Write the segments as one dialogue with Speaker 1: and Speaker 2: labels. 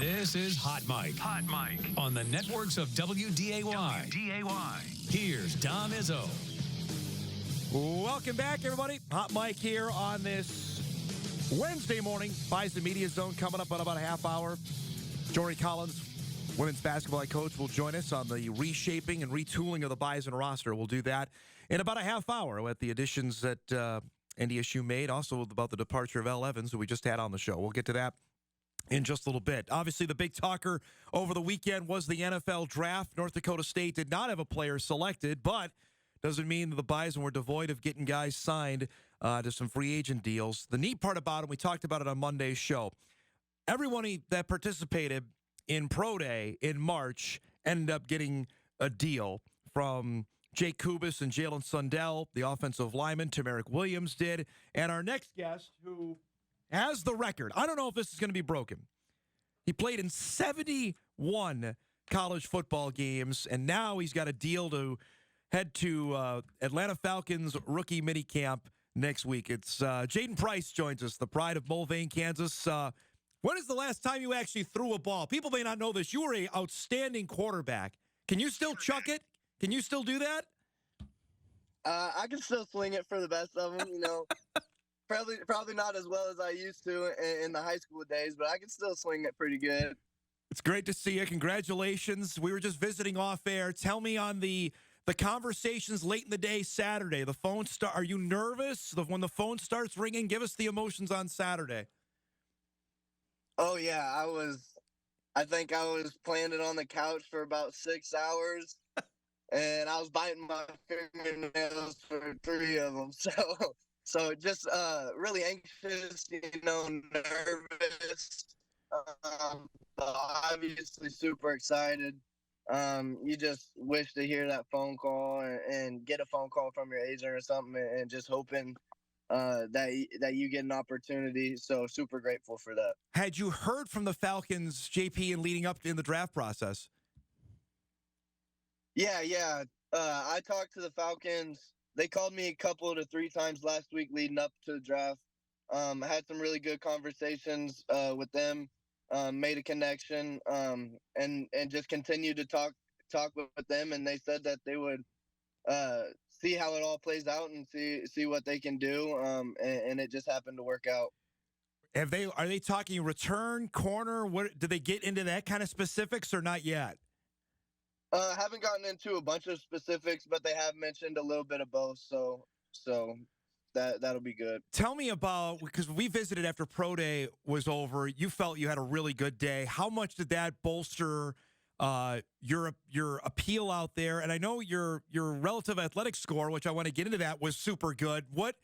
Speaker 1: This is Hot Mike. Hot Mike. On the networks of WDAY. Here's Dom Izzo.
Speaker 2: Welcome back, everybody. Hot Mike here on this Wednesday morning. Bison Media Zone coming up in about a half hour. Jory Collins, women's basketball head coach, will join us on the reshaping and retooling of the Bison roster. We'll do that in about a half hour with the additions that NDSU made. Also about the departure of L. Evans, who we just had on the show. We'll get to that in just a little bit. Obviously, the big talker over the weekend was the NFL draft. North Dakota State did not have a player selected, but doesn't mean that the Bison were devoid of getting guys signed to some free agent deals. The neat part about it, we talked about it on Monday's show, everyone that participated in Pro Day in March ended up getting a deal, from Jake Kubis and Jalen Sundell, the offensive lineman. Tamarick Williams did. And our next guest, who has the record, I don't know if this is going to be broken. He played in 71 college football games, and now he's got a deal to head to Atlanta Falcons rookie minicamp next week. It's Jayden Price joins us, the pride of Mulvane, Kansas. When is the last time you actually threw a ball? People may not know this. You were an outstanding quarterback. Can you still chuck it? Can you still do that?
Speaker 3: I can still swing it for the best of them, Probably not as well as I used to in the high school days, but I can still swing it pretty good.
Speaker 2: It's great to see you. Congratulations. We were just visiting off air. Tell me on the conversations late in the day Saturday. The phone are you nervous when the phone starts ringing? Give us the emotions on Saturday.
Speaker 3: Oh yeah, I think I was playing it on the couch for about 6 hours, and I was biting my fingernails for 3 of them. So just really anxious, nervous, but obviously super excited. You just wish to hear that phone call and get a phone call from your agent or something, and just hoping that you get an opportunity. So super grateful for that.
Speaker 2: Had you heard from the Falcons, JP, and leading up in the draft process?
Speaker 3: Yeah. I talked to the Falcons. They called me a couple to 3 times last week leading up to the draft. I had some really good conversations with them. Made a connection, and just continued to talk with them, and they said that they would see how it all plays out and see what they can do, and it just happened to work out.
Speaker 2: Are they talking return, corner? What did they get into that kind of specifics or not yet?
Speaker 3: Haven't gotten into a bunch of specifics, but they have mentioned a little bit of both, so that'll be good.
Speaker 2: Tell me about, because we visited after Pro Day was over. You felt you had a really good day. How much did that bolster your appeal out there? And I know your relative athletic score, which I want to get into that, was super good. What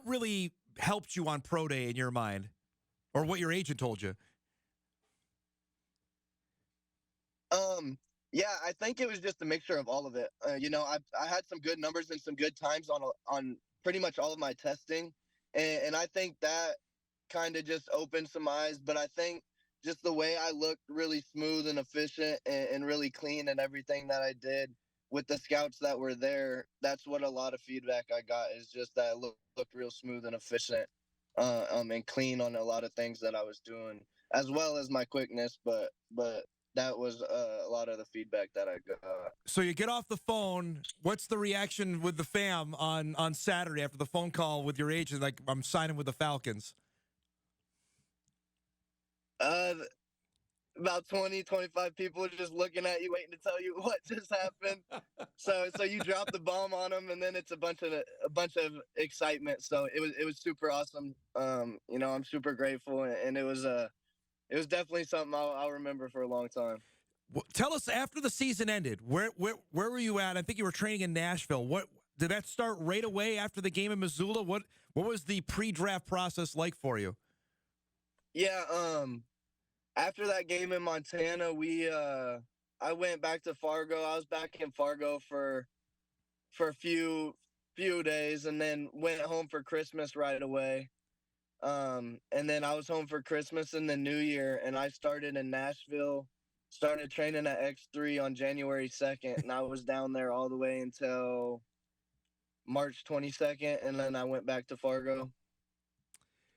Speaker 2: really helped you on Pro Day in your mind, or what your agent told you?
Speaker 3: Yeah, I think it was just a mixture of all of it. I had some good numbers and some good times on pretty much all of my testing, and I think that kind of just opened some eyes. But I think just the way I looked really smooth and efficient and really clean and everything that I did with the scouts that were there, that's what a lot of feedback I got, is just that I looked real smooth and efficient and clean on a lot of things that I was doing, as well as my quickness. But that was a lot of the feedback that I got.
Speaker 2: So you get off the phone. What's the reaction with the fam on Saturday after the phone call with your agent? Like, I'm signing with the Falcons.
Speaker 3: About 20, 25 people are just looking at you, waiting to tell you what just happened. So you drop the bomb on them, and then it's a bunch of excitement. So it was super awesome. I'm super grateful, and it was definitely something I'll remember for a long time.
Speaker 2: Well, tell us, after the season ended, where were you at? I think you were training in Nashville. What did that start right away after the game in Missoula? What was the pre-draft process like for you?
Speaker 3: Yeah, after that game in Montana, I went back to Fargo. I was back in Fargo for a few days, and then went home for Christmas right away. And then I was home for Christmas and the New Year, and I started in Nashville, started training at X3 on January 2nd, and I was down there all the way until March 22nd, and then I went back to Fargo.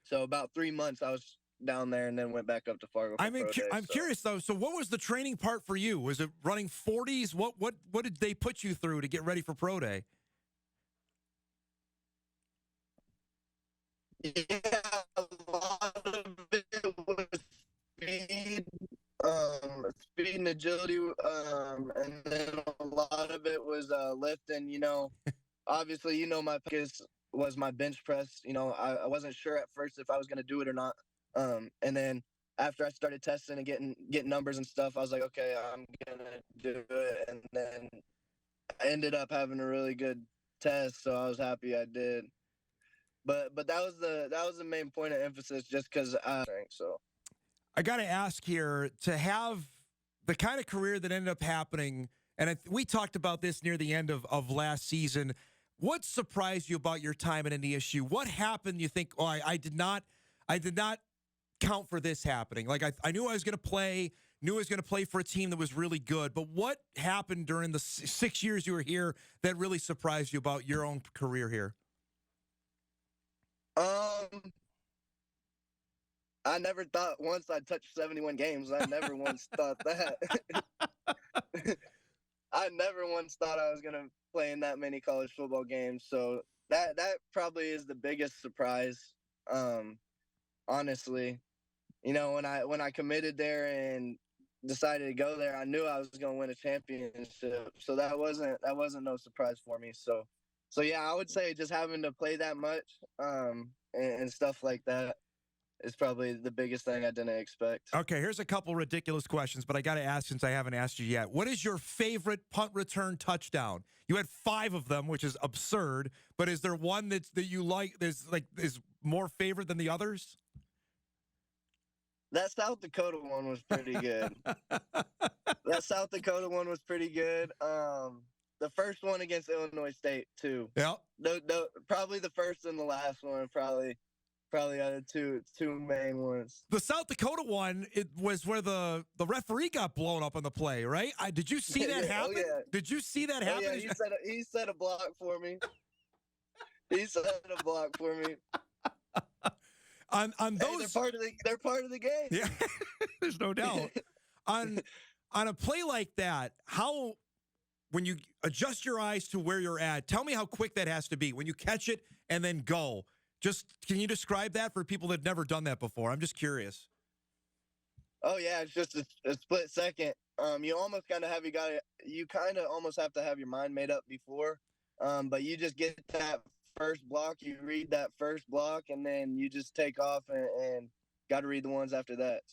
Speaker 3: So about 3 months I was down there and then went back up to Fargo for pro day.
Speaker 2: I'm curious though. So what was the training part for you? Was it running 40s? What did they put you through to get ready for pro day?
Speaker 3: Yeah, a lot of it was speed, speed and agility, and then a lot of it was lifting. Obviously, my focus was my bench press. I wasn't sure at first if I was going to do it or not. And then after I started testing and getting numbers and stuff, I was like, okay, I'm gonna do it. And then I ended up having a really good test, so I was happy I did. But that was the main point of emphasis, just because I drank. So
Speaker 2: I got to ask here, to have the kind of career that ended up happening, and we talked about this near the end of last season. What surprised you about your time at NDSU? What happened? You think, oh, I did not count for this happening. Like I knew I was going to play, for a team that was really good. But what happened during the 6 years you were here that really surprised you about your own career here?
Speaker 3: I never thought once I'd touch 71 games. I never once thought that. I never once thought I was gonna play in that many college football games. So that probably is the biggest surprise. Honestly, when I committed there and decided to go there, I knew I was gonna win a championship. So that wasn't no surprise for me. So yeah, I would say just having to play that much, and stuff like that is probably the biggest thing I didn't expect.
Speaker 2: Okay, here's a couple ridiculous questions, but I got to ask since I haven't asked you yet. What is your favorite punt return touchdown? You had 5 of them, which is absurd, but is there one that you like, is more favorite than the others?
Speaker 3: That South Dakota one was pretty good. The first one against Illinois State too.
Speaker 2: Yeah.
Speaker 3: Probably the first and the last one. Probably are the two main ones.
Speaker 2: The South Dakota one, it was where the referee got blown up on the play, right? Did you see that happen?
Speaker 3: Oh, yeah.
Speaker 2: Did you see that happen?
Speaker 3: Yeah, he set a block for me. On those, they're part of the game.
Speaker 2: Yeah, there's no doubt. On a play like that, when you adjust your eyes to where you're at, tell me how quick that has to be when you catch it and then go. Just can you describe that for people that've never done that before? I'm just curious.
Speaker 3: Oh yeah, it's just a split second. You almost kind of almost have to have your mind made up before. But you just get that first block, you read that first block, and then you just take off and got to read the ones after that.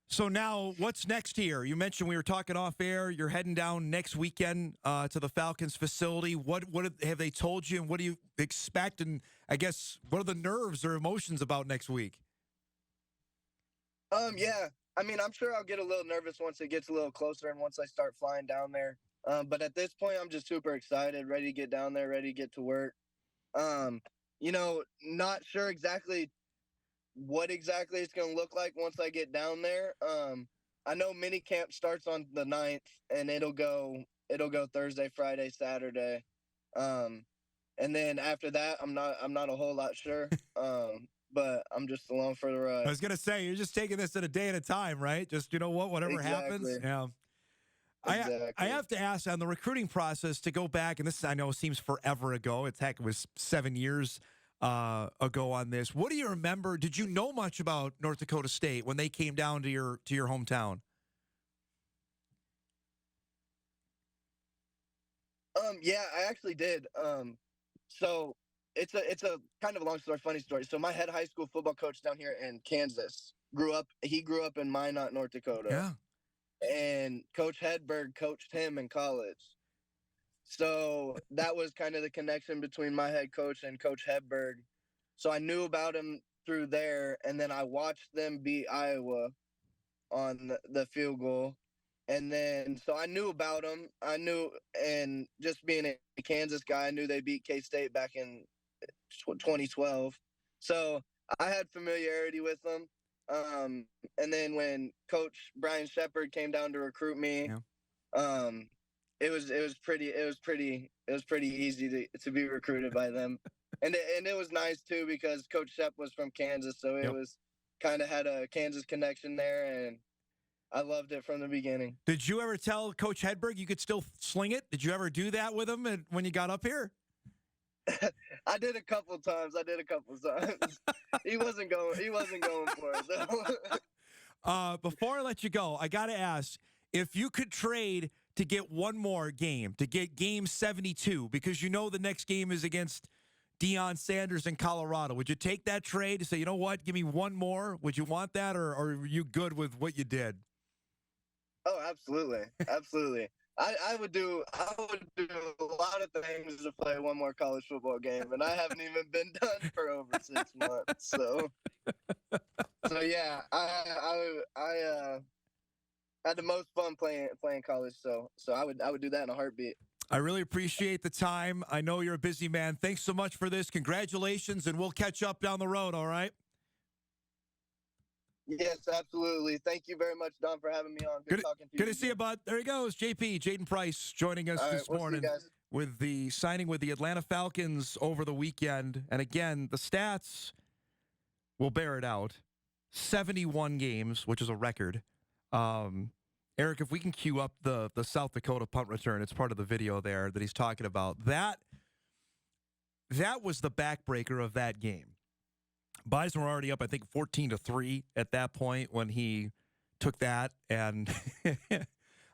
Speaker 2: So now, what's next here? You mentioned we were talking off air. You're heading down next weekend to the Falcons facility. What have they told you, and what do you expect? And I guess what are the nerves or emotions about next week?
Speaker 3: Yeah. I mean, I'm sure I'll get a little nervous once it gets a little closer and once I start flying down there. But at this point, I'm just super excited, ready to get down there, ready to get to work. Not sure exactly what exactly it's going to look like once I get down there. I know mini camp starts on the 9th, and it'll go Thursday, Friday, Saturday. And then after that, I'm not a whole lot sure. But I'm just along for the ride.
Speaker 2: I was going to say, you're just taking this a day at a time, right? Just, whatever happens. Yeah.
Speaker 3: Exactly.
Speaker 2: I have to ask, on the recruiting process, to go back, and this I know seems forever ago. It was 7 years ago on this. What do you remember? Did you know much about North Dakota State when they came down to your hometown?
Speaker 3: Yeah, I actually did. So it's a kind of a long story, funny story. So my head high school football coach down here in Kansas grew up in Minot, North Dakota.
Speaker 2: Yeah.
Speaker 3: And Coach Hedberg coached him in college. So that was kind of the connection between my head coach and Coach Hedberg. So I knew about him through there, and then I watched them beat Iowa on the field goal. And then, so I knew about them. And just being a Kansas guy, I knew they beat K-State back in 2012. So I had familiarity with them. And then when Coach Brian Shepard came down to recruit me, it was pretty easy to be recruited by them. And it was nice too, because Coach Shep was from Kansas. So it was kind of had a Kansas connection there, and I loved it from the beginning.
Speaker 2: Did you ever tell Coach Hedberg you could still sling it? Did you ever do that with him when you got up here?
Speaker 3: I did a couple times. He wasn't going for it though.
Speaker 2: Before I let you go, I got to ask, if you could trade to get one more game, to get game 72, because you know the next game is against Deion Sanders in Colorado, would you take that trade to say, you know what, give me one more? Would you want that, or are you good with what you did?
Speaker 3: Oh, absolutely. Absolutely. I would do a lot of things to play one more college football game, and I haven't even been done for over 6 months. So yeah, I had the most fun playing college. So I would do that in a heartbeat.
Speaker 2: I really appreciate the time. I know you're a busy man. Thanks so much for this. Congratulations, and we'll catch up down the road, all right?
Speaker 3: Yes, absolutely. Thank you very much, Don, for having me on. Good talking to you.
Speaker 2: Good to see you, bud. There he goes, Jayden Price joining us this morning with the signing with the Atlanta Falcons over the weekend. And again, the stats will bear it out. 71 games, which is a record. Eric, if we can cue up the South Dakota punt return, it's part of the video there that he's talking about. That was the backbreaker of that game. Bison were already up, I think, 14-3 at that point when he took that. And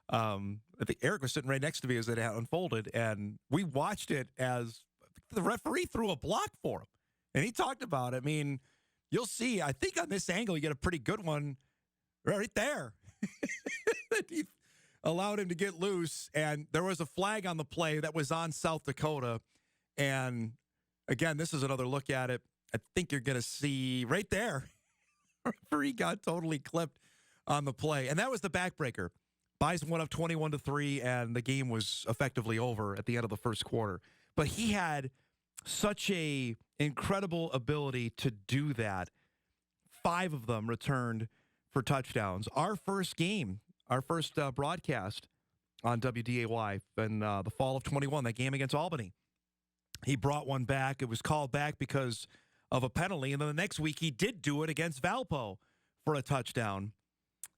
Speaker 2: I think Eric was sitting right next to me as it unfolded. And we watched it as the referee threw a block for him. And he talked about it. I mean, you'll see, I think on this angle, you get a pretty good one right there. He allowed him to get loose. And there was a flag on the play that was on South Dakota. And again, this is another look at it. I think you're going to see right there. Referee got totally clipped on the play. And that was the backbreaker. Bison went up 21-3, and the game was effectively over at the end of the first quarter. But he had such a incredible ability to do that. 5 of them returned for touchdowns. Our first game, our first broadcast on WDAY in the fall of 21, that game against Albany. He brought one back. It was called back because of a penalty, and then the next week he did do it against Valpo for a touchdown.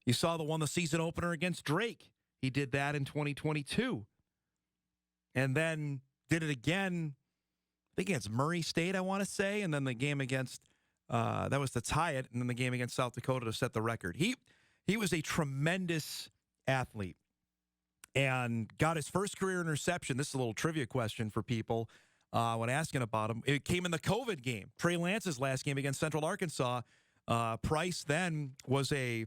Speaker 2: You saw the one, the season opener against Drake. He did that in 2022. And then did it again, I think against Murray State, I want to say, and then the game against, that was to tie it, and then the game against South Dakota to set the record. He was a tremendous athlete and got his first career interception. This is a little trivia question for people. When asking about him, it came in the COVID game. Trey Lance's last game against Central Arkansas. Price then was a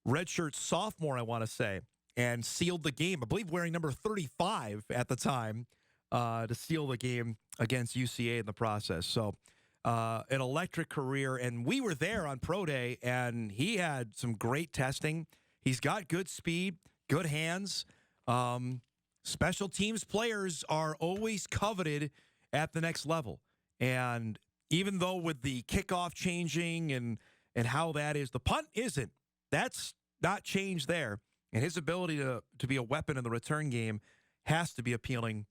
Speaker 2: redshirt sophomore, I want to say, and sealed the game. I believe wearing number 35 at the time to seal the game against UCA in the process. So an electric career, and we were there on Pro Day, and he had some great testing. He's got good speed, good hands. Special teams players are always coveted at the next level. And even though with the kickoff changing and how that is, the punt isn't. That's not changed there. And his ability to be a weapon in the return game has to be appealing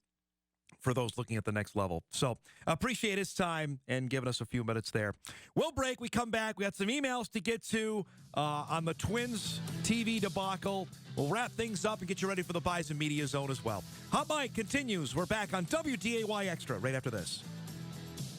Speaker 2: for those looking at the next level. So appreciate his time and giving us a few minutes there. We'll break. We come back. We got some emails to get to on the Twins TV debacle. We'll wrap things up and get you ready for the Bison Media Zone as well. Hot Mike continues. We're back on WDAY Extra right after this.